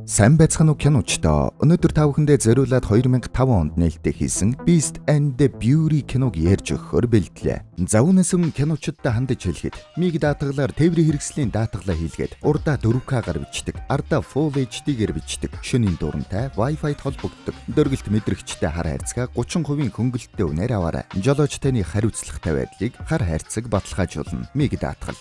Сайн байцгаана уу киночтой. Өнөөдөр та бүхэндээ зориулаад 2005 онд нээлттэй хийсэн Beast and the Beauty киног ярьж өгөхөөр бэлдлээ. За үүнээс өмнө киночдод хандаж хэлэхэд миг даатгалаар тээврийн хэрэгслийн даатгалаа хийлгээд урдаа 4К-гаар бичдэг, ардаа Full HD-гээр бичдэг, шөнийн дурантай Wi-Fi-д холбогддог, дөргөлт мэдрэгчтэй хар хайрцаг 30% хөнгөлөлттэй үнээр аваарай. Жолооч таны хариуцлагатай байдлыг хар хайрцаг баталгаажуулна. Миг даатгал.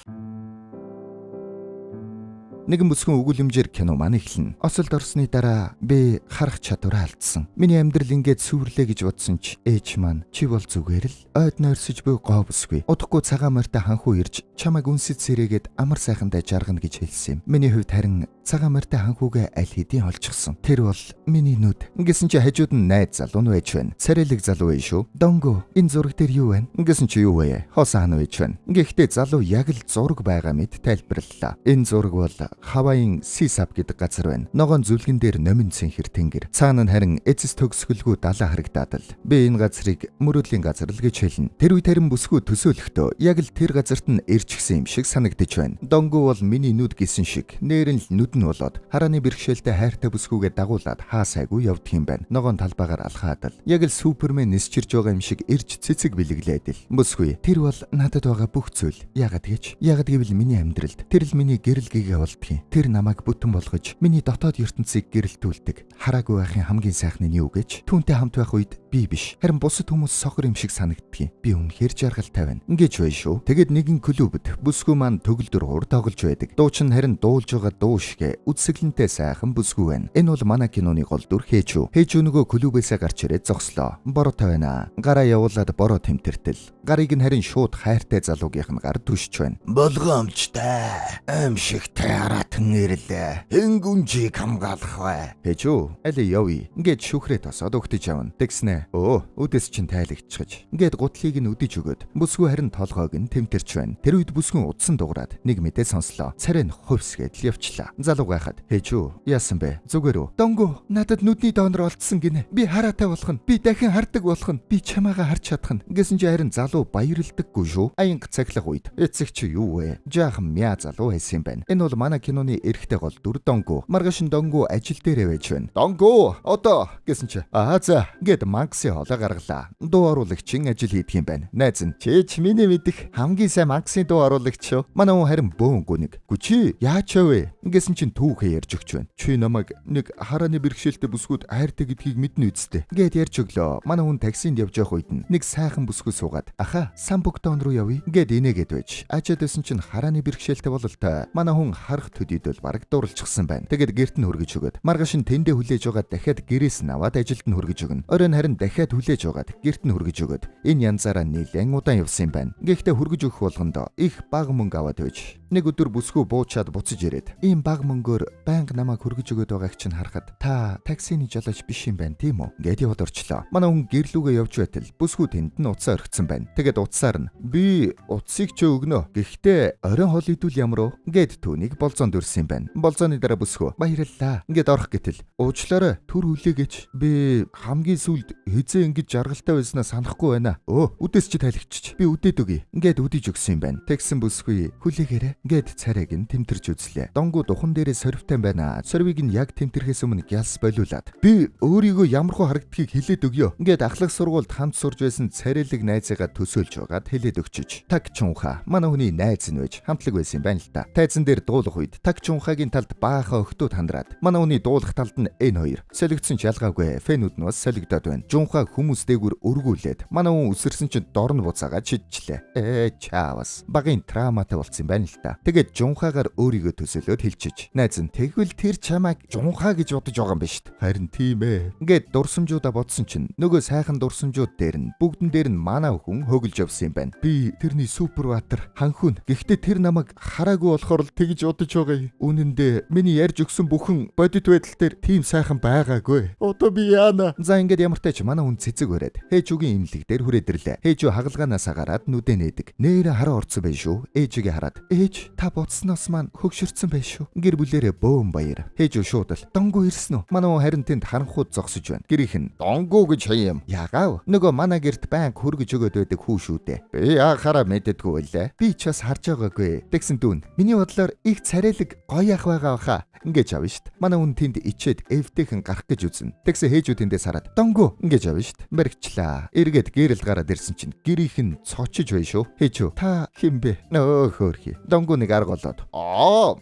Нэгэн бүсгүйн өгүүлэмжээр кино маань эхэлнэ. Осолд орсны дараа би харах чадвараа алдсан. Миний амьдрал ингээд сүрлээ гэж бодсон ч ээж маань чи бол зүгээр л ойд нойрсож буй гоо бүсгүй. Удахгүй цагаан морьтой ханхуу ирж чамайг үнсэд сэрээгээд амар сайхандаа жаргана гэж хэлсэн юм. Миний хувьд харин цагаан морьтой ханхуугээ аль хэдийн олчихсон. Тэр бол миний нүд. Ингэсэн чи хажууд нь найз залуу байж байна. Царайлаг залуу вэ шүү. Донго энэ зураг дээр юу вэ? Ингэсэн чи юу вэ? Хоосон байж байна. Гэхдээ залуу яг л зураг байгаа мэд тайлбарлалаа. Энэ зураг бол Хавайын Сисап гэдэг газар байна. Ногоон зүлгэн дээр номин цэнхэр тэнгэр. Цаана нь харин эцэс төгсгөлгүй далаа харагдаад л. Би энэ газрыг мөрөөдлийн газар л гэж хэлнэ. Тэр үе тарин бүсгүй төсөөлөхдөө яг л тэр газарт нь ирчихсэн юм шиг санагдаж байна. Донго бол миний нүд гисэн шиг. Нээр нь л нүд нь болоод харааны бэрхшээлтэй хайртай бүсгүйгээ дагуулад хаа сайгүй явдаг юм байна. Ногоон талбайгаар алхаад л. Яг л Супермен нисчирж байгаа юм шиг ирж цэцэг бэлэглээд л. Бүсгүй тэр бол надад байгаа бүх зүйл. Яагаад гэвэл миний амьдралд тэр л миний гэрэл гэгээ болдгийг. Тэр намайг бүтэн болгож миний дотоод ертөнцийг гэрэлтүүлдэг. Хараагүй байхын хамгийн сайхан нь юу гэж? Түүнтэй хамт байх үед би биш. Харин бусад хүмүүс сохор юм шиг санагддгийг. Би үнэхээр жаргалтай байна. Ингэж байна шүү. Тэгэд нэгэн клубд бүсгүй маань төгөлдөр хур тоглож байдаг. Дуучин харин дуулж байгаа дуу шиг үдсэглэнтэй сайхан бүсгүй байна. Энэ бол манай киноны гол дүр Хэжүү. Хэжүү нөгөө клубээсээ гарч ирээд зогслоо. Бороотой байна. Гараа явуулаад бороо тэмтэртэл. Гарыг нь харин шууд хайртай залуугийнх нь гар түшж байна. Болгоомжтой. Аимшигтай аратан ирлээ. Хэнгүнжийг хамгаалах бай. Хэжүү, аль явъя. Ингээд шүхрээ тосоод өгтөж явна. Тэгснэ. Үдэс чин тайлагчгаж. Ингээд гутлыг нь үдэж өгөөд бүсгүй харин толгойг нь тэмтэрч байна. Тэр үед бүсгүй удсан дуурайд нэг мэдээ сонслоо. Царай нь хувьсгээд л явчлаа. Залуу гайхаад Хэжүү, яасан бэ? Зүгээр үү? Донго, надад нүдний доонор олдсон гинэ. Би хараатай болох нь. Би дахин хардаг болох нь. Би чамаагаа харж чадах нь. Гэсэн чи харин залуу баярлдаггүй шүү. Аянг цаглах үед эцэг чи юу вэ? Жаахан мяа залуу байсан юм байна. Энэ бол манай киноны эрэгтэй гол дүр Донго. Маргааш Донго ажил дээрээ байж байна. Донго, одоо гэсэн чи. За, гээд Макси хоолой гаргалаа. Дуу оруулагчин ажил хийдэг юм байна. Найз нь чийч миний мэдих хамгийн сайн Макси дуу оруулагч шүү. Манай хүн харин бөөнгөө нэг. Гүчи, яач вэ? Гэсэн чин түүхээ ярьж өгч байна. Чи намайг нэг харааны бэрхшээлтэй бүсгүүд хайртай гэдгийг мэднэ үсттэй. Гээд ярьж өглөө. Манай хүн таксинд явж явах үед нэг сайхан бүсгүй суугаад аха Самбуктон руу явъя. Гээд инээгээд байж. Ачаадэсэн чин харааны бэрхшээлтэй бололтой. Манай хүн харах төдийдөл бараг дурлчихсан байна. Тэгээд гэрт нь хөргөж өгöd. Маргааш нь тэндээ хүлээж байгаа дахиад гэрээс нь аваад ажилд нь хөргөж өгнө. Оройн харин дахиад хүлээж байгаад гэрт нь хөргөж өгöd. Энэ янзаараа нэлээд удаан явсан юм байна. Гэхдээ хөргөж өгөх болгондоо их бага мөнгө аваад байж. Нэг өдөр бүсгүй буучаад буцаж ирээд ийм бага мөнгөөр байнга намайг хөргөж өгöd байгааг чинь харахад та таксины жолооч биш юм байна тийм үү? Гэт яваад орчлоо. Манай хүн гэрлүүгээ явж байтал бүсгүй тэнд нь уцаа орхисон байна. Тэгээд уцаар нь би уцыг ч өгнө. Гэхдээ оройн хоол идүүл ямар уу? Гэт түүнийг болзоонд өрсөн юм байна. Болзооны дараа бүсгүй баярлалаа. Ингээд орох гэтэл уучлаарай төр хүлээгээч. Би хамгийн сүүлд хизээ ингэж жаргалтай байснаа санахгүй байна. Үдээс чи тайлагчч. Би үдээд өгье. Ингээд үдэж өгсөн юм байна. Тэгсэн бүсгүй хүлээгээрэй. Ингээд царайг нь тэмтэрч үзлээ. Донго духан дээрээ сорвтай байна. Сорвиг нь яг тэмтэрхээс өмнө гялс болиулаад. Би өөрийгөө ямархуу харагдахыг хэлээд өгье. Ингээд ахлах сургуульд хамт сурж байсан царайлаг найзыгаа төсөөлж байгаад хэлээд өгчөж. Так чунха манай хүний найз нь байж хамтлаг байсан юм байна л та. Тайзан дээр дуулах үед так чунхагийн талд баахан өхтүүд хандраад манай хүний дуулах талд нь энэ хоёр солигдсон ч ялгаагүй фэнүүд нь бас солигдоод байна. Жунхаа хүмүүс дээгүр өргүүлээд манай хүн өсөрсөн чинь дорн буцаагаад шидчихлээ. Чаавас багын трауматай болсон юм байна л та. Тэгээд жунхаагаар өөрийгөө төсөөлөд хэлчихэж. Найз нь тэгвэл тэр чамайг жунхаа гэж бодож байгаа юм биш үү? Харин тийм ээ. Ингээд дурсамжуудаа бодсон чинь нөгөө сайхан дурсамжууд дээр нь бүгдэн дээр нь манай хүн хөглж явсан юм байна. Би тэрний супербаатар ханхүн. Гэхдээ тэр намайг хараагүй болохоор л тэгж бодож байгаа юм. Үнэн дээр миний ярьж өгсөн бүхэн бодит байдал дээр тийм сайхан байгаагүй. Одоо би яана. За ингээд ямар ч тач манай хүн цэцэг бариад Хэжүүгийн имлэг дээр хүрээдэрлээ. Хэжүү хагалгаанаас агараад нүдэ нээдэг. Нээрээ хараа орцсон байж шүү. Ээжигээ хараад ээж та буцсноос маань хөгшөрцөн байж шүү. Гэр бүлэрээ бөөн баяр. Хэжүү шууд л Донго ирсэн үү? Манай хүн харин тэнд харанхууд зогсож байна. Гэрийнх нь Донго гэж хаяам. Ягаав. Нөгөө манай гэрт банк хөргөж өгöd байдаг хүү шүү дээ. Би яхаараа мэддэггүй байлаа. Би ч бас харж байгаагүй. Тэгсэн дүүн. Миний бодлоор их царай царайлаг гоё ах байгаа баха. Ингэж авна штт. Манай хүн тэнд ичээд эвтэйхэн гарах гэж үзнэ. Тэгсэн хээжүү тэндээс хараад донгоо ингэж авна штт. Баригчлаа. Эргээд гэрэл гараад ирсэн чинь гэрийнх нь цочиж байна шүү. Хээжүү та хин бэ? Нөө хөөрхий. Донгоо нэг арга болоод.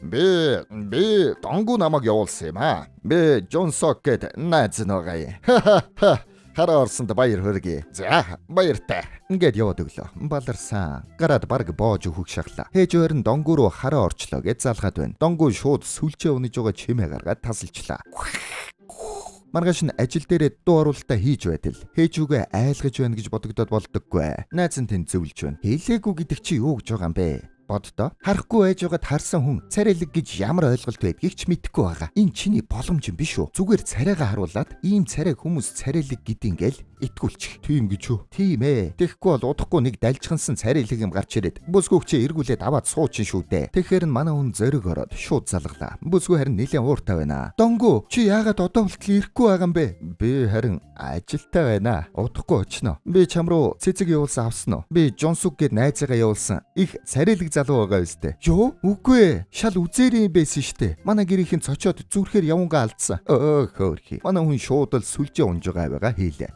Би донгоо намайг явуулсан юм аа. Би Джонсок гэд найз байгаа юм. Хараа орсонд баяр хүргэе. За баяртай. Ингээд яваад өглөө. Баларсан. Гараад баг боож өгөх шахлаа. Хээжүүр нь донгоо руу хараа орчлоо гэж залгаад байна. Донгоо шууд сүлжээ унаж байгаа чимээ гаргаад тасалчлаа. Маргааш нь ажил дээрээ дуу оруулалтаа хийж байтал хээжүүгээ айлгаж байна гэж бодогдоод болдоггүй. Найз нь тэнд зөвлөж байна. Хэлээгүй гэдэг чи юу гэж байгаа юм бэ? Боддоо харахгүй байж байгаад харсан хүн царайлаг гэж ямар ойлголт байдгийг ч мэдэхгүй байгаа. Энэ чиний боломж юм биш үү? Зүгээр царайгаа харуулад ийм царайг хүмүүс царайлаг гэдингээл итгүүлчих. Тийм гэж үү? Тийм ээ. Тэгэхгүй бол удахгүй нэг дальжгансан царайлаг юм гарч ирээд бүсгүйгчээ эргүүлээд аваад суучин шүү дээ. Тэгэхээр нь манай хүн зориг ороод шууд залглаа. Бүсгүй харин нэлээд ууртай байна. Донгоо чи яагаад одоо болтол ирэхгүй байгаа юм бэ? Би харин ажилтай байна. Удахгүй очно. Би чам руу цэцэг явуулсан авсан уу? Би Жонсук гэд найзаагаа явуулсан. Их царайлаг залуу байгаа үстэй. Юу? Үгүй ээ. Шал үзээрийн байсан штэ. Манай гэрийнхэн цочоод зүрхээр явангаа алдсан. Хөөрхий. Манай хүн шууд л сүлжээ унж байгаа хийлээ.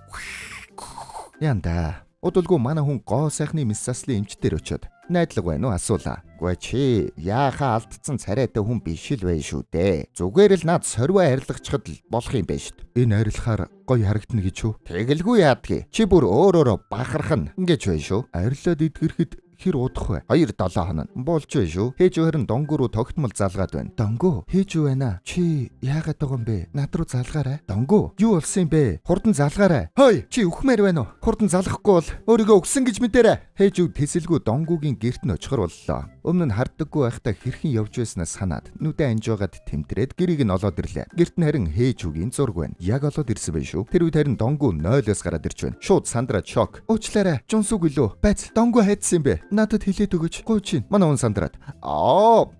Янда. Удалгүй манай хүн гоо сайхны мессаслын эмчтэр очиод найдлага байна уу асуулаа. Гүй чи яахаа алдсан царайтай хүн биш л байх шүү дээ. Зүгээр л над сорвоо арилгачхад л болох юм байна шүү дээ. Энэ арилахаар гоё харагдана гэж үү? Тэгэлгүй яадгийг. Чи бүр өөрөөрөө бахарх нь ингэж байна шүү. Арилаад идгэрхэд хэр удах вэ? 2-7 хоног болж байна шүү. Хээжүү харин донгоо руу тогтмол залгаад байна. Донгоо, хээжүү байна. Чи яагаад байгаа юм бэ? Над руу залгаарай. Донгоо, юу болсон юм бэ? Хурдан залгаарай. Хөөе, чи үхмээр байна уу? Хурдан залгахгүй бол өөрийгөө өгсөн гэж мэдээрэй. Хээжүү тэсэлгүй донгоогийн герт нь очихор боллоо. Өмнө нь харддаггүй байхдаа хэрхэн явж байснаа санаад нүдэ анжуугаад тэмдрээд гэрийг нь олоод ирлээ. Герт нь харин хээжүүгийн зураг байна. Яг олоод ирсэн байх шүү. Тэр үед харин донгоо 0-оос гараад ирж байна. Шууд сандраад шок. Уучлаарай. Жунсуг үлөө. Байц донгоо хайдсан юм бэ? Надад хэлээд өгөөч. Гуй чинь. Манай хүн сандраад.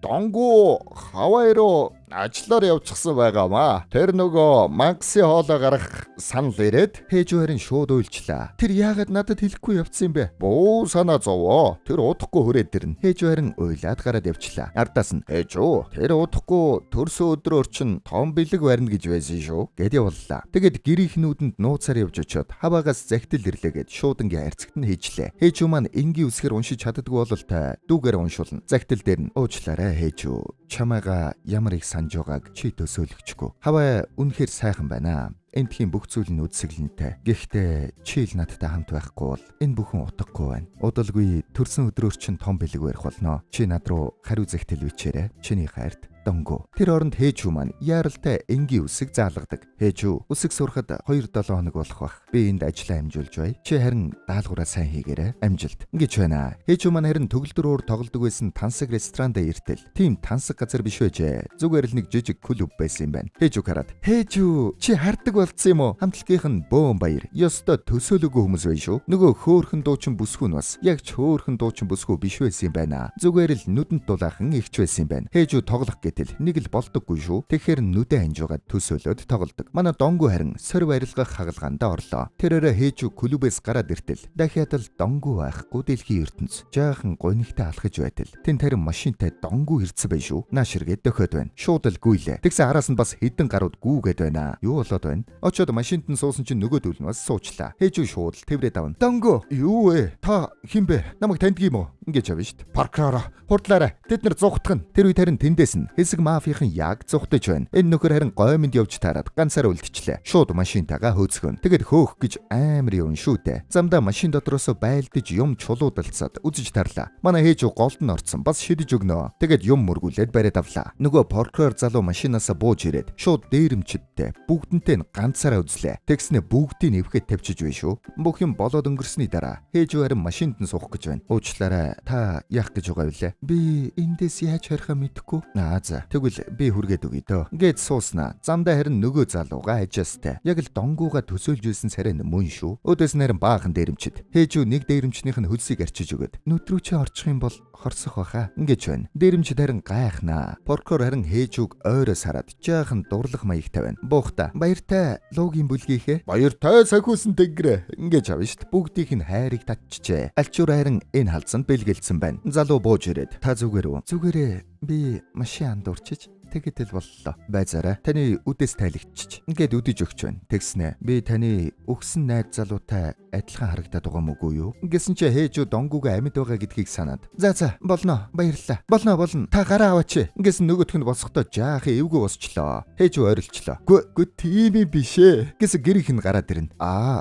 Донгоо хаваароо ажлаар явчихсан байгаамаа. Тэр нөгөө Макси хоолоо гарах санал ирээд хээжүү харин шууд уйлчлаа. Тэр яагаад надад хэлэхгүй явцсан юм бэ? Буу санаа зовоо. Тэр удахгүй хүрээд ирнэ. Хээжүү харин уйлаад гараад явчлаа. Ардаас нь хээжүү тэр удахгүй төрсөн өдрөөр чин том бэлэг барьна гэж байсан шүү. Гэд явууллаа. Тэгэд гэрийнхнүүдэнд нууцаар явж очиод хаваагаас захидал ирлээ гэд шуудангийн харьцагт нь хийжлээ. Хээжүү маань энгийн үсгээр уншиж чаддаггүй бол та дүүгээр уншуулна. Захидал дээр нь уучлаарай хээжүү. Чамайга ямар их санаж байгааг чи төсөөлөгчгүй. Хаваа үнэхээр сайхан байна. Эндхийн бүх зүйл нь үдсэглэнтэй. Гэхдээ чи л надтай хамт байхгүй бол энэ бүхэн утгагүй байна. Удалгүй төрсөн өдрөөр чин том бэлэг барих болно. Чи над руу хариу захидал бичээрэй. Чиний хайрт Донгоо. Тэр оронд хээжүү маань яаралтай энгийн үсэг заалгадаг. Хээжүү үсэг сурахад 2-7 хоног болох бах. Би энд ажиллаа амжуулж бай. Чи харин даалгавраа сайн хийгээрэй. Амжилт. Ингэж байна. Хээжүү маань харин төгөлдрөөр тоглодог байсан тансаг ресторанда иртэл. Тим тансаг газар биш байжээ. Зүгээр л нэг жижиг клуб байсан юм байна. Хээжүү хараад. Хээжүү чи хардаг болцсон юм уу? Хамтлагийнх нь бөөн баяр. Ёстой төсөөлөөгүй хүмүүс байна шүү. Нөгөө хөөхөн дуучин бүсгүй нь бас яг ч хөөхөн дуучин бүсгүй биш байсан юм байна. Зүгээр л нүдэнд дулаахан ихч байсан юм байна. Хээжүү тоглох гэтэл нэг л болдоггүй шүү. Тэгэхээр нүдэ ханжуугаад төсөөлөд тоглодог. Манай донгоо харин сорив арилгах хагалгаанд орлоо. Тэрээрээ хээжүү клубээс гараад иртэл дахиад л донгоо байхгүй дэлхийн ертөнц. Жаахан гонигтай алхаж байтал тэн тарин машинтай донгоо ирцэн bay шүү. Нааширгээд дөхөд байна. Шууд л гүйлээ. Тэгсэн араас нь бас хэдэн гарууд гүүгээд байна. Юу болоод байна? Очоод машинд нь суусан чинь нөгөөдөл нь бас суучлаа. Хээжүү шууд л тэврээд авна. Донгоо юу вэ? Та хин бэ? Намайг таньдаг юм уу? Ингэж авна шүү дээ. Паркраараа хурдлаарай. Тэд нар зугтах нь. Тэр үед харин тэндээс нь хэсэг мафийн яг зугтаж байна. Энэ нөхөр харин гоймонд явж таарад ганцаар үлдчихлээ. Шууд машинтайгаа хөөцгөн. Тэгэд хөөх гэж амар юм шүү дээ. Замдаа машин дотроос байлдаж юм чулуудалцаад үзэж тарлаа. Манай хээжүү голд нь орцсон. Бас шидэж өгнө. Тэгэд юм мөргүүлээд бариад авлаа. Нөгөө паркраар залуу машинаас бууж ирээд шууд дээрэмчдтэй бүгдэнтэй нь ганцаараа үзлээ. Тэгснэ бүгдийг нэвхэд тавьчих вэ шүү. Бүх юм болоод өнгөрсний дараа хээжүү харин машинд нь суух гэж байна. Уучлаарай. Та яах гэж байгаа вэ? Би эндээс яаж харихаа мэдэхгүй. За тэгвэл би хүргээд өгье дөө. Гээд сууснаа. Замдаа харин нөгөө залууга ажаастай. Яг л донгууга төсөөлж байсан царай мөн шүү. Өөдөөс нь харин баахан дээрэмчд. Хээжүү нэг дээрэмчнийх нь хөлсийг арчиж өгöd. Нүдрүү чи орчих юм бол хорсох баха. Ингэж байна. Дээрэмчд харин гайхнаа. Поркор харин хээжүүг ойроос хараад жаахан дурлах маягтай байна. Буухта баяртай Баяртай луугийн бүлгийнхээ баяртай сахиусан тэнгэрэ ингэж авна штт. Бүгдийнх нь хайрыг татчихжээ. Альчуур хайран энэ халзанд бэлгэлсэн байна. Залуу бууж ирээд та зүгээр үү? Зүгээрээ би машин андуурчиж тэгэтэл боллоо. Байзаараа таны үдээс тайлэгдчих. Ингээд үдэж өгч байна. Тэгснэ. Би таны өгсөн найз залуутай адилхан харагдаад байгаа мөгүй юу? Гэсэн чи хээжүү донгууга амьд байгаа гэдгийг санаад. За болно. Баярлалаа. Болно. Та гараа аваач. Ингэсэн нөгөөх нь босохдоо жаахан эвгүй босчлоо. Хээжүү ойрлцлоо. Гү тийм юм биш ээ. Гэсэн гэрийнх нь гараад ирнэ.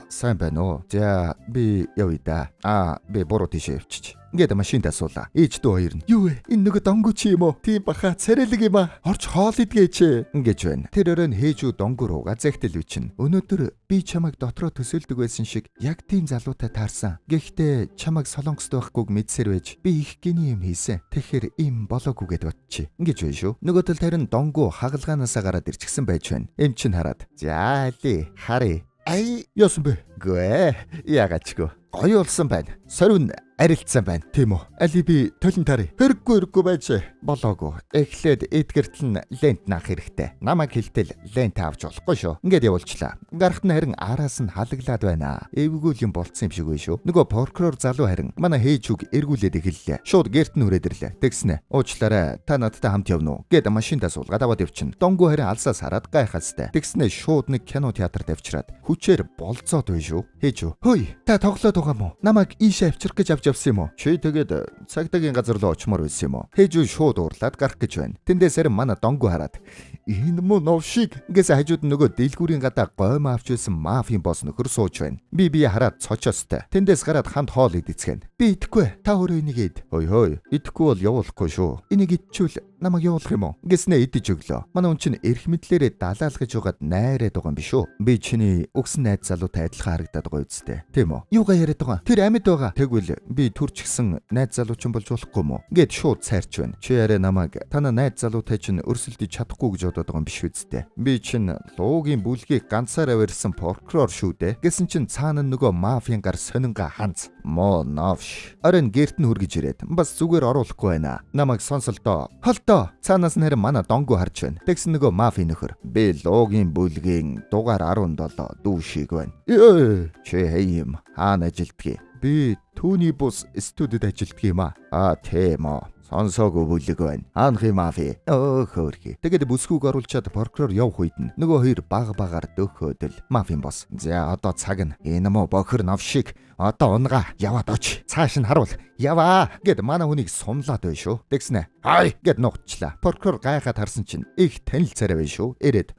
Сайн байна уу? За би явъя да. Би буруу тийшээ явчих. Ингээд машинд асуулаа. Ээж дүү хоёр нь. Юу вэ? Энэ нөгөө донгуу чи юм уу? Тийм баха царайлаг юм аа. Орч хоол идгээч. Ингэж байна. Тэр өрөө нь хээжүү донгуу руугаа загтал бичнэ. Өнөөдөр би чамайг дотроо төсөөлдөг байсан шиг яг тийм залуутай таарсан. Гэхдээ чамайг солонгост байхгүйг мэдсээр байж би их гиний юм хийсэн. Тэгэхээр им болоогүй гэд бодчих. Ингэж байна шүү. Нөгөө тал харин донгуу хагалгаанаасаа гараад ирчихсэн байж байна. Эм чин хараад. За ли харъя. Яасан бэ? Гүй яагачгүй. Гоё болсон байна. Сорвн арилцсан байна. Тийм үү? Алиби толон тари. Хэрэггүй байж болоогүй. Эхлээд эдгэртэл нь лент наах хэрэгтэй. Намайг хилтэл лент авч болохгүй шүү. Ингээд явуулчлаа. Гарахт нь харин араас нь халаглаад байна. Эвгүй юм болцсон юм шиг байна шүү. Нөгөө прокурор залуу харин манай хээжүүг эргүүлээд эхэллээ. Шууд гэрт нь хүрээд ирлээ. Тэгснэ. Уучлаарай. Та надтай хамт явна уу? Гэд машиндаа суулгаад аваад явчихна. Донгуу харин алсаас хараад гайхастай. Тэгснэ шууд нэг кино театрт авчираад хүчээр болцоод байна шүү. Хээжүү. Хөөе. Та тоглоод байгаа мó? Намайг ийшээ авчрах гэж авч явсан юм уу? Чи тэгээд цагдаагийн газар руу очмоор байсан юм уу? Хээжүү шууд уурлаад гарах гэж байна. Тэндээс харин манай донгуу хараад энэ муу новшиг гэсэн хажууд нөгөө дэлгүүрийн гадаа гойм авч байсан мафийн босс нөхөр сууж байна. Би хараад цочоостой. Тэндээс гараад хамт хоол идэцгэн. Би идэхгүй. Та өөрөө энийг ид. Хөөе. Идэхгүй бол явуулахгүй шүү. Энийг идчихвэл намайг явуулах юм уу? Гэснээ идэж өглөө. Манай хүн чинь эрх мэдлээрээ далаалгаж байгаад найраад байгаа юм биш үү? Би чиний өгсөн найз залуутай адилхан харагдаад байгаа үсттэй. Тийм үү? Юугаа яриад байгаа? Тэр амьд байгаа. Тэгвэл би төрчихсөн найз залуу чинь болж болохгүй юм уу? Гэт шууд цайрч байна. Чи яриа намайг танаа найз залуутай чинь өрсөлдөж чадахгүй гэж бодоод байгаа юм биш үсттэй. Би чинь луугийн бүлгийг ганцаараа барьсан прокурор шүү дээ. Гэсэн чинь цаана нөгөө мафийн гар сонинга ханц. Мо навш. Орон гэрт нь хүргэж ирээд бас зүгээр оруулахгүй байна. Намайг сонсолдоо. Холдоо. Цаанаас нь харин манай донгуу харж байна. Тэгсэн нөгөө мафийн нөхөр. Би луугийн бүлгийн дугаар 17 дүүшиг байна. Чи хэм хаана ажилдгийг? Би түүний бус студид ажилддаг юм аа. Тийм үү. Сонсоогүй бүлэг байна. Хаанхи мафи. Хөөрхи. Тэгээд бүсгүйг оруулчаад прокурор явах үед нь нөгөө хоёр багаар дөхөөдөл мафийн босс. За одоо цаг нь энэ мó бохир навшиг одоо унгаа яваад оч. Цааш нь харуул. Яваа гэд манай хүнийг сумлаад байна шүү. Тэгснэ. Хай гэд нуугчлаа. Прокурор гайхаад харсан чинь их танил царай байна шүү. Ирээд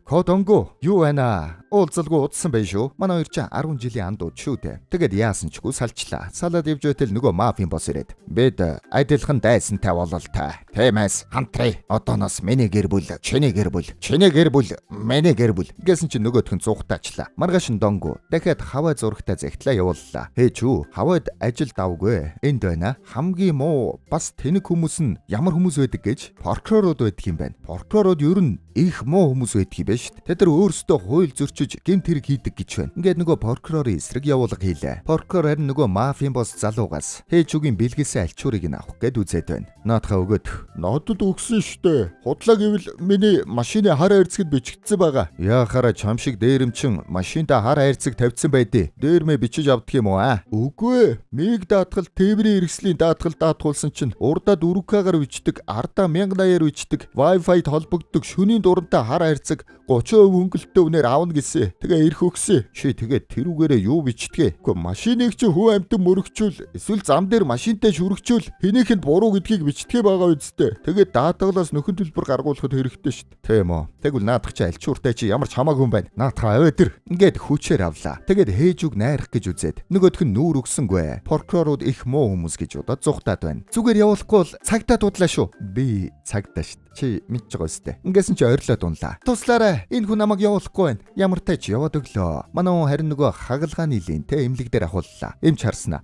кодонго юу байна? Уулзалгүй удсан байна шүү. Манай хоёр ч 10 жилийн андууд шүү дээ. Тэгээд яасан ч гү салчлаа. Салаад явж байтал нөгөө мафийн босс ирээд бид адилхан дайсантай бололтой. Тэмээс хамтраа. Одооноос миний гэр бүл, чиний гэр бүл, чиний гэр бүл, миний гэр бүл гэсэн чинь нөгөөх нь зугтаачлаа. Маргааш нь донгуу дахиад хаваа зурагтай загтлаа явууллаа. Хээчүү хаваад ажил давгүй. Энд байна. Хамгийн муу бас тэнэг хүмүүс нь ямар хүмүүс байдаг гэж прокурорууд байдаг юм байна. Прокурорууд ер нь их муу хүмүүс байдаг юм байна шүү дээ. Тэд нар өөрсдөө хууль зөрчиж гэмт хэрэг хийдэг гэж байна. Ингээд нөгөө прокурорын эсрэг явуулга хийлээ. Прокурор харин нөгөө мафийн босс залуугаас хээчүүгийн бэлгэлсэн альчуурыг нь авах гэд үзээд байна. Наадхаа өгөөд. Надад өгсөн шүү дээ. Худлаа гэвэл миний машины хар хайрцагт бичигдсэн байгаа. Яахаараа чам шиг дээрэмчин машинда хар хайрцаг тавьсан байдیں۔ Дээрмэ бичиж авдаг юм уу аа? Үгүй ээ. Миг даатгал тээврийн хэрэгслийн даатгал даатгуулсан чинь урдаа 4К-гаар бичдэг, ардаа 1080-аар бичдэг, Wi-Fi-д холбогддог шөнийн дурантай хар хайрцаг 30% хөнгөлөлтөй үнээр авна гэсэн. Тэгээ ирэх өгсөн. Чи тэгээ тэрүүгээрээ юу бичдэг? Үгүй машиныг чи хүү амтан мөрөгчүүл эсвэл зам дээр машинтай шүрэгчүүл хинийх нь буруу гэдгийг бичдэг байгаа үсттэй. Тэгээд даатгалаас нөхөн төлбөр гаргуулахад хэрэгтэй шүү дээ. Тийм үү. Тэгвэл наадах чи альчууртай чи ямар ч хамаагүй юм байна. Наадхаа авъя. Ингээд хүчээр авлаа. Тэгээд хээжүүг найрах гэж үзээд нөгөөх нь нүүр өгсөнгүй. Прокурорууд их муу хүмүүс гэж удаад зугтаад байна. Зүгээр явуулахгүй бол цагтаа дудлаа шүү. Би цагтаа шүү. Чи мэдж байгаа үстэй. Ингээсэн чи ойрлоод унлаа. Туслаарай. Энэ хүн намайг явуулахгүй байна. Ямар тач яваад өглөө. Манай хүн харин нөгөө хагалгааны линтэй эмнэлэг дээр ахууллаа. Эмч харснаа.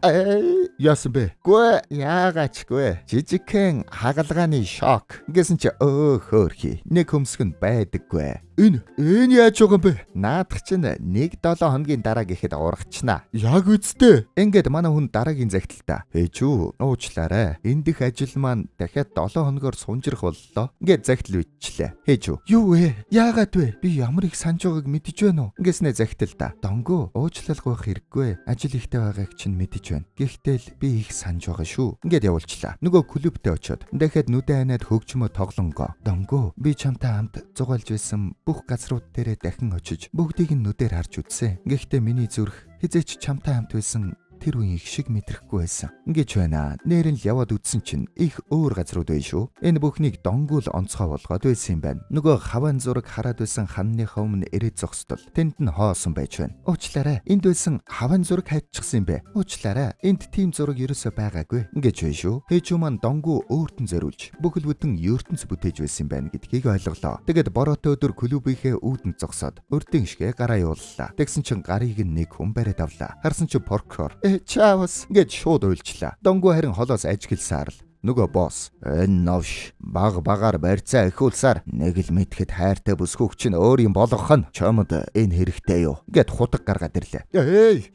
Яасан бэ? Гүй яагаачгүй. Жижигхэн хагалгааны шок. Ингээсэн чи хөөрхи. Нэг хөмсгөн байдаггүй. Энэ яаж байгаа юм бэ? Наадах чинь 1-7 хоногийн дараа гэхэд урагчнаа. Яг үсттэй. Ингээд манай хүн дараагийн загталтаа. Ээжүү уучлаарай. Энд их ажил маань дахиад 7 хоногоор сунжрах боллоо. Ингээд захидал үйдчихлээ. Ээж юу вэ? Яагаад вэ? Би ямар их санаж байгааг мэдэж байна уу? Ингэснэ захидал да. Донгоо уучлалгүй байх хэрэггүй. Ажил ихтэй байгааг чинь мэдэж байна. Гэхдээ л би их санаж байгаа шүү. Ингээд явуулчлаа. Нөгөө клубтээ очиод дахиад нүдэн ханаад хөгжмөө тоглонгоо. Донгоо би чамтай хамт зугаалж байсан бүх газрууд дээрээ дахин очиж бүгдийг нь нүдээр харж үзсэн. Гэхдээ миний зүрх хизээч чамтай хамт байсан тэр үеийн их шиг мэдрэхгүй байсан. Ингэж байна. Нэрэн л яваад үтсэн чинь их өөр газрууд байв шүү. Энэ бүхнийг донгуул онцгой болгоод байсан юм байна. Нөгөө хаваан зураг хараад байсан ханныхаа өмнө ирээд зогсдол тэнд нь хоосон байж байна. Уучлаарай. Энд байсан хаваан зураг хайчихсан юм бэ. Уучлаарай. Энд тийм зураг ерөөсөө байгаагүй. Ингэж байна шүү. Ээж маань донгуу өөртөө зориулж бүхэл бүтэн ертөнц бүтээж байсан юм байна гэдгийг ойлголоо. Тэгэд бороотой өдөр клубийнхээ үүдэн зогсоод урдын шигэ гараа явууллаа. Тэгсэн чинь гарыг нэг хүн бариад авлаа. Харсан чинь прокурор чаавс гэж шууд уйлчлаа. Донгуу харин холоос ажигласаар л нөгөө босс энэ новш багаар барьцаа ихүүлсаар нэг л мэдхэд хайртай бүсгүйч чинь өөр юм болгох нь чамд энэ хэрэгтэй юу гэд хутаг гаргаад ирлээ.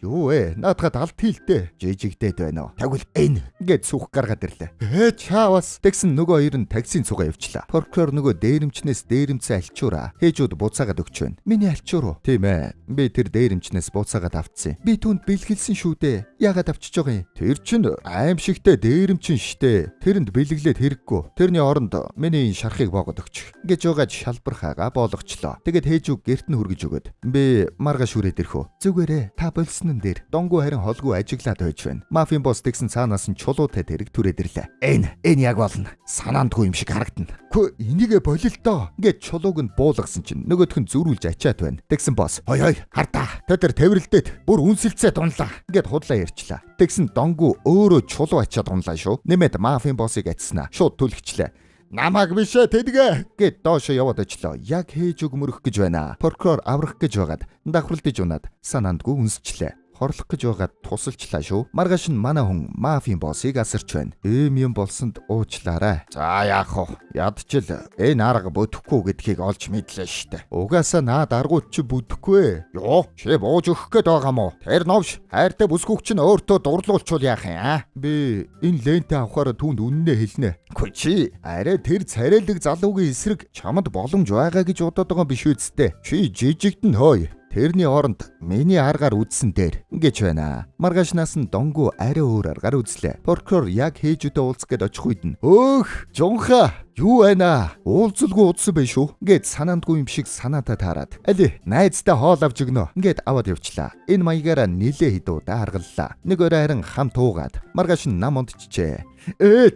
Юу вэ? Наадхад алт хийлтэй жижигдээд байна уу? Тэгвэл энэ гэд сүх гаргаад ирлээ. Чаавас тэгсэн нөгөө хоёр нь таксийн цугаа явчлаа. Прокурор нөгөө дээрэмчнээс дээрэмцээ альчуураа хээжүүд буцаагаад өгч байна. Миний альчуур уу? Тийм ээ. Би тэр дээрэмчнээс буцаагаад авцсан. Би түүнд бэлгэлсэн шүү дээ. Яагаад авчиж байгаа юм? Тэр чинь аимшигтэй дээрэмчин штэ. Тэрэнд бэлэглээд хэрэггүй. Тэрний оронд миний шархыг боогод өгч гэж угааж шалбархаага болгочлоо. Тэгээд хээжүү гэрт нь хүргэж өгöd. Би маргааш хүрээд ирэх үү? Зүгээрээ та болсон дээр донгуу харин холгүй ажиглаад байж байна. Мафийн босс тэгсэн цаанаас нь чулуутай тэрэг түрээд ирлээ. Энэ яг болно. Санаандгүй юм шиг харагдана. Хөө энийгээ болилтоо гэж чулууг нь буулгасан чинь нөгөөх нь зүрүүлж ачаад байна. Тэгсэн босс хой хардаа. Тэр тавиралдээд бүр үнсэлцээ дунлаа гэд худлаа ярьчлаа. Тэгсэн донгуу өөрөө чулуу ачаад дунлаа шүү. Нэмээд мафийн боссыг ачснаа. Шууд түлхчлээ. Намаг бишээ тэдгээ гэд доошо яваад очлоо. Яг хээж өгмөрөх гэж байна. Прокурор аврах гэж байгаад давхралдаж унаад санаандгүй үнсчлээ. Хорлох гэж байгаад тусалчлаа шүү. Маргааш нь манай хүн мафийн боссыг асарч байна. Юм болсонд уучлаарай. За яах вэ? Ядчил энэ арга бүтэхгүй гэдгийг олж мэдлээ штэ. Угаасаа наад аргууд чи бүтэхгүй. Йоо, чи бууж өгөх гээд байгаа мó? Тэр новш хайртай бүсгүйч нь өөртөө дурлуулчул яах юм? Би энэ лентэ авахаар түүнд үннээ хэлнэ. Үгүй чи арай тэр царайлаг залуугийн эсрэг чамд боломж байгаа гэж бодоод байгаа биш үсттэй. Чи жижигдэн хөөе. Тэрний оронд миний аргаар үзсэн дээр ингэж байна. Маргаашнаас нь донгуу арай өөр аргаар үзлээ. Прокурор яг хээжүүдээ уулзах гээд очих үед нь өөх жунха юу байна? Уулзалгүй удсан байх шүү гэд санаандгүй юм шиг санаатаа таарад. Али найзтай хоол авч өгнө гэд аваад явчлаа. Энэ маягаараа нилээ хідуудаа харгаллаа. Нэг өрөө харин хам туугаад маргааш нь нам унтчихжээ.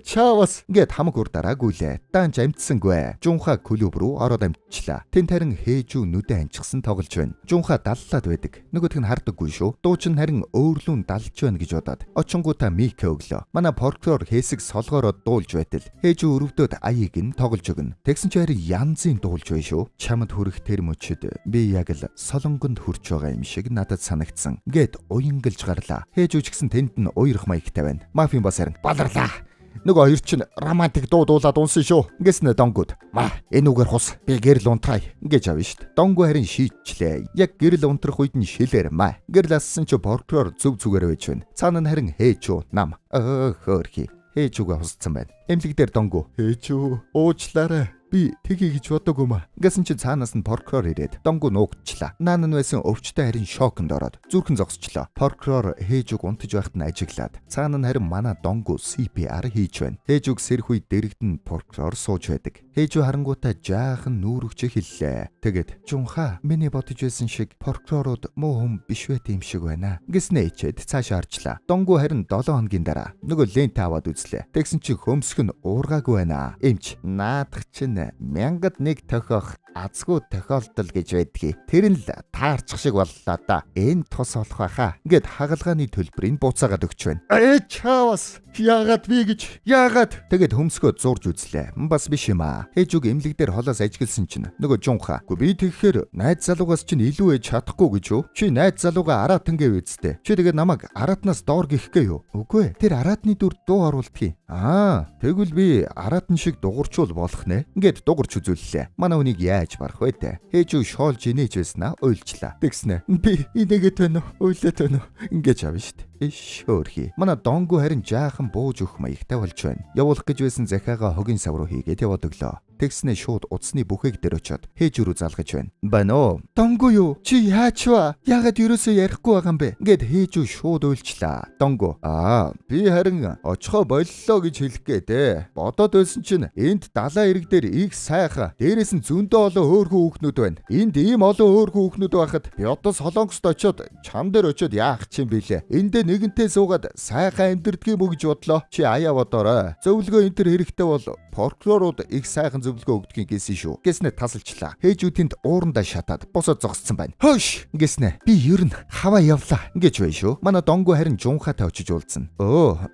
Чаавас гэд хамаг урдаараа гүйлээ. Данч амтсангүй. Жунха клуб руу ороод амтчлаа. Тэн тарин хээжүү нүдэ анчихсан тоглож байна. Жунха даллаад байдаг. Нөгөөх нь хардаггүй шүү. Дуучин харин өөрлүүн далж байна гэж бодоод очингуудаа микэ өглөө. Манай прокурор хэсэг солгоороо дуулж байтал хээжүү өрөвдөд аяыг нь тоглож өгнө. Тэгсэн чи харин янзын дуулж бай шүү. Чамд хүрэх тэр мөчөд би яг л солонгонд хүрч байгаа юм шиг надад санагдсан. Гэд уянгалж гарлаа. Хээжүү ч гэсэн тэнд нь уйрах маягтай байна. Мафийн бас харин баларлаа. Нөгөө хоёр чинь романтик дуу дуулаад унсан шүү. Ингэснэ донгууд. Энэ үгээр хус. Би гэрэл унтрай гэж авна шүү. Донгуу харин шийдчлээ. Яг гэрэл унтрах үед нь шилээр гэрэл ассан чи прокурор зүг зүгээр байж байна. Цаана нь харин хээчүү нам. Хөөрхи. Хээчүүгээ хусцсан байна. Эмнэлэг дээр донгуу. Хээчүү уучлаарай. Би тгий гэж бодоогүй маа. Ингэсэн чи цаанаас нь прокурор ирээд донгуу нуугдчихлаа. Наан нь байсан өвчтэй харин шоконд ороод зүрхэн зогсчлоо. Прокурор хээжүг унтаж байхад нь ажиглаад цаана нь харин манай донгуу CPR хийж байна. Хээжүг сэрх үед дэрэгдэн прокурор сууж байдаг. Хээжүү харангуутаа жаахан нүүргч хэллээ. Тэгээд жунха миний бодож байсан шиг прокурорууд муу хүм биш байт юм шиг байна. Гэснэ ичээд цаашаа харчлаа. Донгуу харин 7 хоногийн дараа нөгөө лент аваад үзлээ. Тэгсэн чи хөмсг нь уургаагүй байна. Эмч наадах чинь мянгад нэг тохиох азгүй тохиолдол гэж байдгийг. Тэр нь л таарчих шиг боллоо да. Энэ тус олох байхаа. Ингээд хагалгааны төлбөрийг буцаагаад өгч байна. Чаавас яагаад би гэж яагаад тэгээд хөмсгөө зурж үзлээ. Бас биш юм аа. Хээжүүг эмнэлэг дээр холоос ажигласан чинь нөгөө жунха. Үгүй би тэгэхээр найз залуугаас чинь илүү ээж чадахгүй гэж юу? Чи найз залуугаа араатан гэв үсттэй. Чи тэгээд намайг араатнаас доор гихгээ юу? Үгүй тэр араатны дүр дуу оруулдгийг. Тэгвэл би араатан шиг дугуйрчул болох нэ. Ингээд дугуйрч үзүүллээ. Манай хүнийг яаж барах вэ те? Хээжүү шоолж инээж байснаа уйлчлаа. Тэгснэ. Би инээгээд байна уу? Уйлаад байна уу? Ингээд авна штт. Иш хөөрхий. Манай донгу харин жаахан бууж өгөх маягтай болж байна. Явуулах гэж байсан захиагаа хогийн сав руу хийгээд яваад өглөө. Тэгснээ шууд утасны бүхээг дээр очиод хээж өрөө залгаж байна. Бано. Донгу юу? Чи яач вэ? Яагаад юусоо ярихгүй байгаа юм бэ? Гэт хээж үү шууд уйлчлаа. Донгу. Би харин очихоо боллоо гэж хэлэх гээдэ. Бодоод байсан чинь энд далаа ирэг дээр их сайхан. Дээрээс нь зөндөө олон хөөрхөн хүүхнүүд байна. Энд ийм олон хөөрхөн хүүхнүүд байхад би одоо Солонгост очиод чам дээр очиод яах ч юм бэлээ. Эндээ нэгэнтээ суугаад сайхан амьдэрдгийм үү гэж бодлоо. Чи аяа бодоорой. Зөвлөгөө энэ төр хэрэгтэй бол прокурорууд их сайхан зөвлөгөө өгдгийг гэсэн шүү. Гэснэ тасалчлаа. Хээжүү тэнд уурандаа шатаад босоод зогссон байна. Хөөш гэснэ. Би ер нь хаваа явлаа гэж байна шүү. Манай донгу харин жунхатай очиж уулзсан.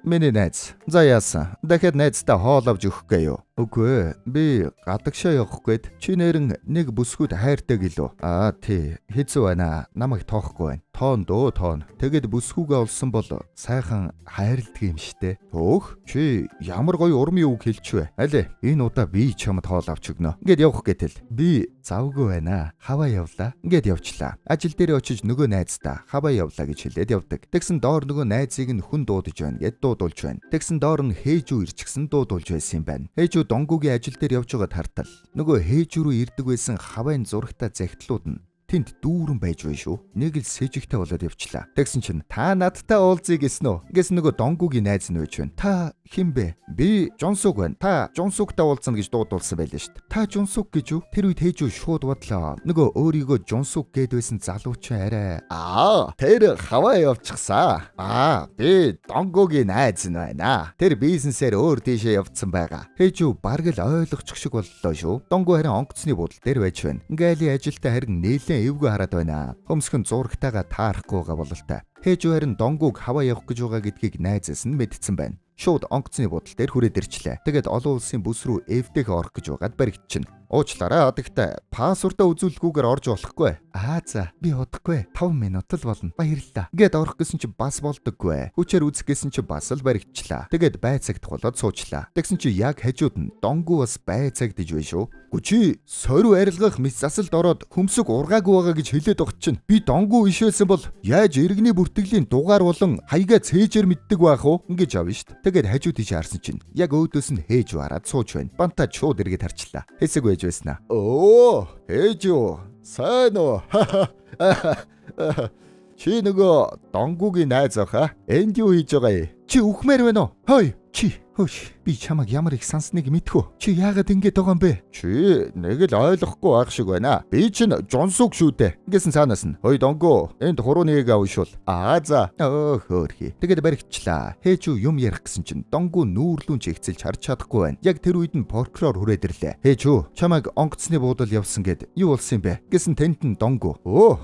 Миний найз. За яасан. Дахиад найзтай хоол авч өгөхгүй юу? Үгүй би гадагшаа явах гээд чи нэрэн нэг бүсгүүд хайртай гэлөө. Тий. Хэцүү байна. Намайг тоохгүй байна. Тоон. Тэгэд бүсгүүгээ олсон бол сайхан хайрладаг юм штэ. Төөх. Чи ямар гоё урмын үг хэлчихвэ. Аль энэ удаа би чамд хоол авч өгнө. Ингээд явах гэтэл би завгүй байна. Хаваа явлаа. Ингээд явчлаа. Ажил дээр очиж нөгөө найздаа хаваа явлаа гэж хэлээд явдаг. Тэгсэн доор нөгөө найзыг нь хүн дуудаж байна гэд дуудулж байна. Тэгсэн доор нь хээжүү ирчихсэн дуудулж байсан юм байна. Хээжүү донгугийн ажил дээр явж байгаад хартал нөгөө хээжүү рүү ирдэг байсан хавааны зурагтай захидлууд нь тэнд дүүрэн байж байна шүү. Нэг л сэжигтэй болоод явчлаа. Тэгсэн чинь та надтай уулзъя гэсэн үү? Гэс нөгөө донгугийн найз нь байж байна. Та хэн бэ? Би Жонсуг байна. Та Жонсугтай уулзна гэж дуудулсан байлаа шүү дээ. Та Жонсуг гэж юу? Тэр үед хээжүү шууд бодлоо. Нөгөө өөрийгөө Жонсуг гэд байсан залуучин арай. Тэр хаваа явчихсан. Би донгугийн найз нь байна. Тэр бизнесээр өөр тийшээ явцсан байгаа. Хээжүү бараг л ойлгочих шиг боллоо шүү. Донгу харин онгоцны буудлын дээр байж байна. Ингээлийн ажилтай харин нээлээ эвгүй хараад байна. Хөмсгөн зурагтайгаа таарахгүй байгаа бололтой. Хээжүү харин донгуг хаваа явах гэж байгаа гэдгийг найзаас нь мэдсэн байна. Шууд онгоцны буудлын дээр хүрээд ирчлээ. Тэгээд олон улсын бүс рүү эвдэх орох гэж байгаад баригдчихна. Уучлаарай адагтай. Пассвортаа үзүүлэхгүйгээр орж болохгүй. За би удахгүй 5 минут л болно. Баярлалаа. Гэт орох гэсэн чи бас болдоггүй. Хүчээр үзэх гэсэн чи бас л баригдчихлаа. Тэгээд байцагдах болоод суучлаа. Тэгсэн чи яг хажууд нь донгу бас байцагдж байна шүү. Гүчи сорив арилгах мэс засалд ороод хөмсөг ургаагүй байгаа гэж хэлээд огт чинь би донгу ишээсэн бол яаж иргэний бүртгэлийн дугаар болон хаягаа цээжээр мэддэг байх уу? Ингэж авна шүү. Тэгээд хажууд тийш харсан чинь яг өөдөөс нь хээж вараад сууж байна. Бантаа шууд эргээд харчлаа. Хэсэг байж байснаа. Хээж юу? Сайн уу? Чи нөгөө донгугийн найз ах? Энд юу хийж байгаа юм? Чи үхмээр байна уу? Хөөе. Чи би чамаг ямар их сансныг мэдхүү. Чи яагаад ингэж байгаа юм бэ? Чи нэг л ойлгохгүй байх шиг байна. Би чинь Жонсуг шүү дээ. Гэсэн цаанаас нь. Хөөе донгу, энд хуруунийг авшуул. За. Хөөрхий. Тэгэд баригчлаа. Хээжүү юм ярих гэсэн чинь донгу нүүрлүүн ч ихцэлж харж чадахгүй байна. Яг тэр үед нь прокурор хүрээд ирлээ. Хээжүү, чамайг онгоцны буудал явсан гэд юу болсон юм бэ? Гэсэн тент нь донгу.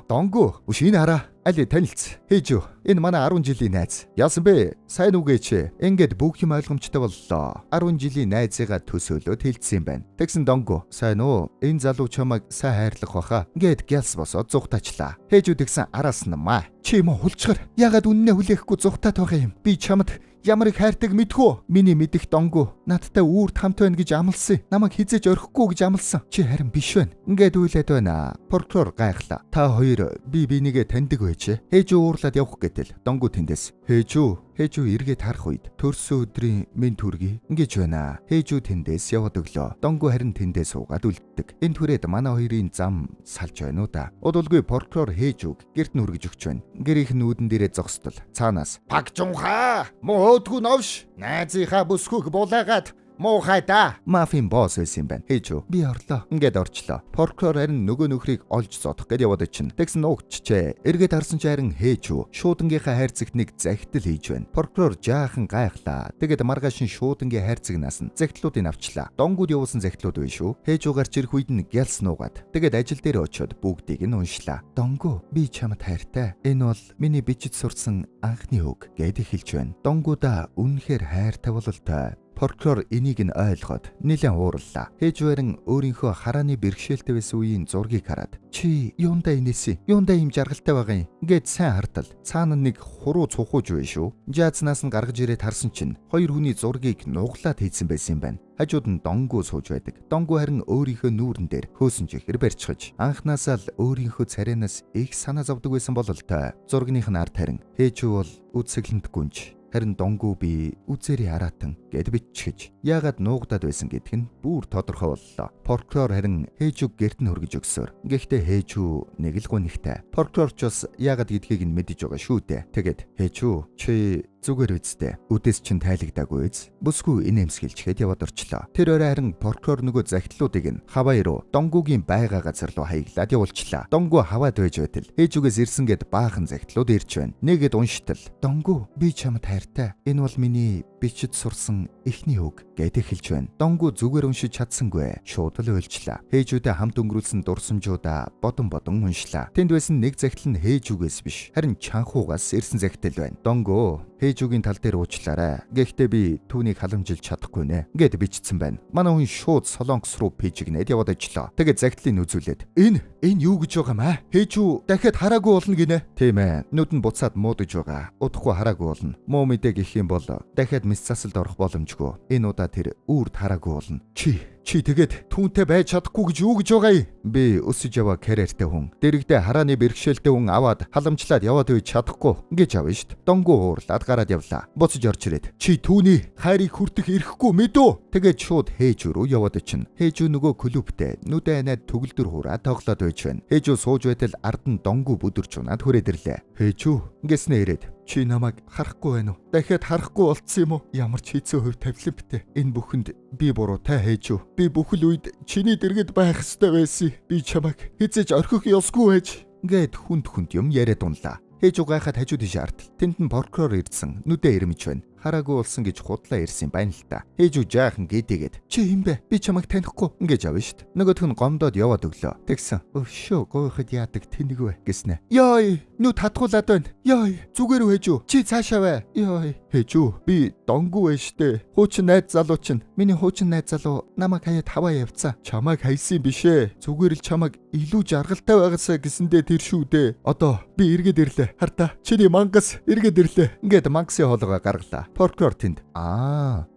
Донгу. Шинэ хараа. Али танилц. Хээжүү, энэ манай 10 жилийн найз. Яасан бэ? Сайн үгээч. Ингээд бүх юм ойлгомжтой боллоо. 10 жилийн найзыгаа төсөөлөд хэлсэн юм байна. Тэгсэн донгу. Сайн уу? Энэ залуу чамайг сайн хайрлах баха. Ингээд гялс босоод зүгтаачлаа. Хээжүү тэгсэн араас намаа. Чи юм хулчгар. Ягаад үннээ хүлээхгүй зүгтаад байгаа юм? Би чамд ямар их хайртаг мэдхүү. Миний мэдих донгу надтай үүрт хамт байна гэж амласан. Намайг хизээж орхихгүй гэж амласан. Чи харин биш байна. Ингээд үйлээд байна. Прокурор гайхлаа. Та хоёр би бинийгээ таньдаг байжээ. Хээжүү уурлаад явах гэтэл донгу тэндээс. Хээжүү эргээд харах үед төрсөн өдрийн минь түргий ингэж байна. Хээжүү тэндээс яваад өглөө. Донгу харин тэндээс суугаад үлддэг. Энэ түрээд манай хоёрын зам салж байна уу да. Удалгүй прокурор хээжүүг гэрт нь хүргэж өгч байна. Гэрийнх нь нүүдэн дээрээ зогсдол. Цаанаас "Пак жунхаа! Муу өдгөө новш. Найзынхаа бүсгүйг булаагаад муухай да." Мафийн босс байсан юм байна. Хээжүү би орлоо. Ингээд орчлоо. Прокурор харин нөгөө нөхрийг олж зодох гэж яваад чинь. Тэгсэн нуугччээ. Эргээд харсан чи харин хээжүү шуудангийнхаа хайрцагт нэг захидал хийж байна. Прокурор жаахан гайхлаа. Тэгээд маргааш нь шуудангийн хайрцагнаас нь захидлуудыг авчлаа. Донгууд явуулсан захидлууд байв шүү. Хээжүү гарч ирэх үед нь гялс нуугаад. Тэгээд ажил дээр очиод бүгдийг нь уншлаа. Донгу би чамд хайртай. Энэ бол миний бичиж сурсан анхны үг гэд эхэлж байна. Донгуудаа үнэхээр хайртай бололтой. Прокурор энийг нь ойлгоод нэлээд уурлаа. Хэж барин өөрийнхөө харааны бэрхшээлтэй байсан үеийн зургийг хараад чи юундаа инээсэн? Юундаа ийм жаргалтай байгаа юм? Гэт сайн хартал. Цаана нэг хуруу цухууж байна шүү. Жаазнаас нь гаргаж ирээд харсан чинь хоёр хүний зургийг нуглаад хийсэн байсан юм байна. Хажууд нь донгуу сууж байдаг. Донгуу харин өөрийнхөө нүүрэн дээр хөөсөн чихэр барьчихаж анхнаасаа л өөрийнхөө царайнаас их санаа зовдөг байсан бололтой. Зургийнхын ард харин хээжүү бол үсэглэнт гүнж харин донгуу би үзээрий хараатан гэд биччихэж яагаад нуугдаад байсан гэдг нь бүр тодорхой боллоо. Прокурор харин хээжүүг гэрт нь хөргөж өгсөөр. Гэхдээ хээжүү нэг л гонигтай. Прокурор ч бас яагаад гэдгийг нь мэдэж байгаа шүү дээ. Тэгэд хээжүү чи зүгээр үсттэй. Үдээс чин тайлагдаагүй үз. Бүсгүй инээмсгэлчгээд яваад орчлоо. Тэр орой харин прокурор нөгөө загтлуудыг нь хаваа руу донгуугийн байгаа газар руу хаяглаад явуулчлаа. Донгуу хаваад байж байтал ээжүгээс ирсэн гэд баахан загтлууд ирж байна. Нэгэд уншитал. Донгуу би чамд хайртай. Энэ бол миний бичиж сурсан эхний үг гэд эхэлж байна. Донгуу зүгээр уншиж чадсангүй. Шууд л уйлчлаа. Хээжүүдээ хамт өнгөрүүлсэн дурсамжуудаа бодон уншлаа. Тэнд байсан нэг загтал нь хээжүгээс биш, харин чанхуугаас ирсэн загтал байна. Донгуу хээжүүгийн тал дээр уучлаарай. Гэхдээ би түүнийг халамжилж чадахгүй нэ гэд бичсэн байна. Манай хүн шууд солонгос руу пижигнээд яваад ажиллаа. Тэгээд загтлыг үзүүлээд энэ юу гэж байгаа юм аа? Хээжүү дахиад хараагүй болно гинэ. Тийм ээ. Нүд нь буцаад муудаж байгаа. Удахгүй хараагүй болно. Муу мэдээ гэх юм бол дахиад мэс засалд орох боломжгүй. Энэ удаа тэр үрд хараагүй болно. Чи тэгээд түүнтэй байж чадахгүй гэж юу гэж байгаа юм? Би өсөж яваа карьертэй хүн. Дэрэгдээ харааны бэрхшээлтэй хүн аваад халамжлаад яваад байж чадахгүй гэж авна шүү дээ. Донгуу уурлаад гараад явлаа. Буцаж орж ирээд чи түүний хайрыг хүртэх эрхгүй мэдүү? Тэгээд шууд хээж рүү яваад чинь. Хээж нөгөө клубтэй нүдэ анаад төгөлдөр хураа тоглоод байж байна. Хээж сууж байтал ард нь донгуу бүдэрч унаад хүрээд ирлээ. Хээж гэснээ ирээд чи намайг харахгүй байна уу? Дахиад харахгүй болцсон юм уу? Ямар ч хэцүү хөв тавилан битэ. Энэ бүхэнд би буруутай хээж. Би бүхэл үед чиний дэргэд байх ёстой байсан. Би чамайг хизээж орхих ёсгүй байж. Гэт хүнд юм яриад унлаа. Хээж гайхаад хажууд тийш артал. Тэнд нь прокурор ирсэн. Нүдэ ирмэж байна. Хараагүй болсон гэж худлаа ирсэн байна л та. Хээж жаахан гидээгээд чи юм бэ? Би чамайг танихгүй ингэж авна шүү дээ. Нөгөөх нь гомдоод яваад өглөө. Тэгсэн. Өвшөө гойход яадаг тэнэг вэ гэснэ. Ёй, нүд хатгуулаад байна. Ёй, зүгээр үү хээжүү? Чи цаашаа вэ? Ёй, хээжүү. Би донгуу вэ штэ. Хуучин найз залуу чинь. Миний хуучин найз залуу намайг хаяад хаваа явцсан. Чамайг хайсан биш ээ. Зүгээр л чамайг илүү жаргалтай байгаасаа гэсэндээ тэр шүү дээ. Одоо би эргээд ирлээ. Хартаа. Чиний мангас эргээд ирлээ. Ингээд мангасын хоолойгоо гаргалаа. Прокурор тэнд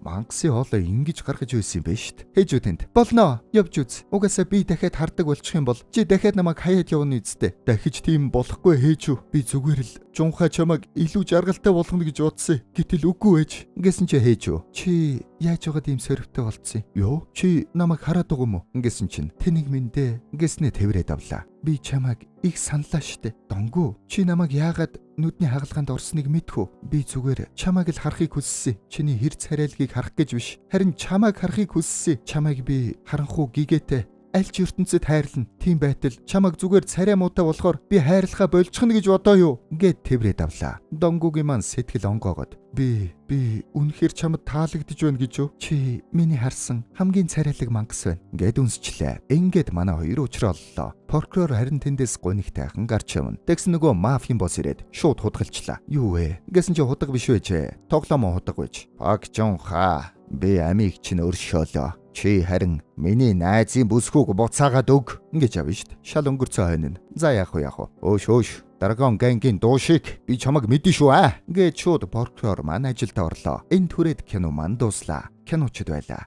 мангасын хоолой ингэж гаргаж байсан юм байна шүү дээ. Хээжүү тэнд болно явж үз. Угаасаа би дахиад хардаг болчих юм бол чи дахиад намайг хаяад явна үсттэй. Дахиж тийм болохгүй хээжүү. Би зүгээр л жунхаа чамайг илүү жаргалтай болгоно гэж бодсон. Гэтэл үгүй ээж. Ингэсэн чи хээжүү. Чи яаж байгаа тийм сорвтой болцсон юм? Юу? Чи намайг хараад байгаа юм уу? Ингэсэн чинь тэнэг мэндэ. Ингэснээ тэрвэрэд авлаа. Би чамайг их саналаа штэ. Донгуу чи намайг яагаад нүдний хагалгаанд орсныг мэдхүү. Би зүгээр чамайг л харахыг хүссэн. Чиний хэр царайлгийг харах гэж биш. Харин чамайг харахыг хүссэн. Чамайг би харанхуу гигээтэй аль ч ертөнцид хайрлна. Тийм байтал чамайг зүгээр царай муутай болохоор би хайрлахаа болчихно гэж бодоо юу? Гэт тэрвэрэд авлаа. Донгуугийн маань сэтгэл онгоогоод би үнэхээр чамд таалагдж байна гэж юу? Чи миний харсан хамгийн царайлаг мангас байна. Гэт үнсчлээ. Ингээд манай хоёр уулзраллаа. Прокурор харин тэндээс гонигтайхан гарч явна. Тэгсэн нөгөө мафийн босс ирээд шууд худгалчлаа. Юу вэ? Гэсэн чи худаг биш вэ? Тоглоом худаг байж. Пак жонха. Би амийг чинь өршөөлөө. Чи харин миний найзын бүсгүйг буцаагаад өг ингэж авна шүү дээ. Шал өнгөрцөө хойно. За яах вэ? Өөш. Драгон гангийн дуу шиг би чамайг мэдэн шүү гэж шууд прокурор маань ажилдаа орлоо. Энэ түрээд кино маань дуслаа. Киночд байлаа.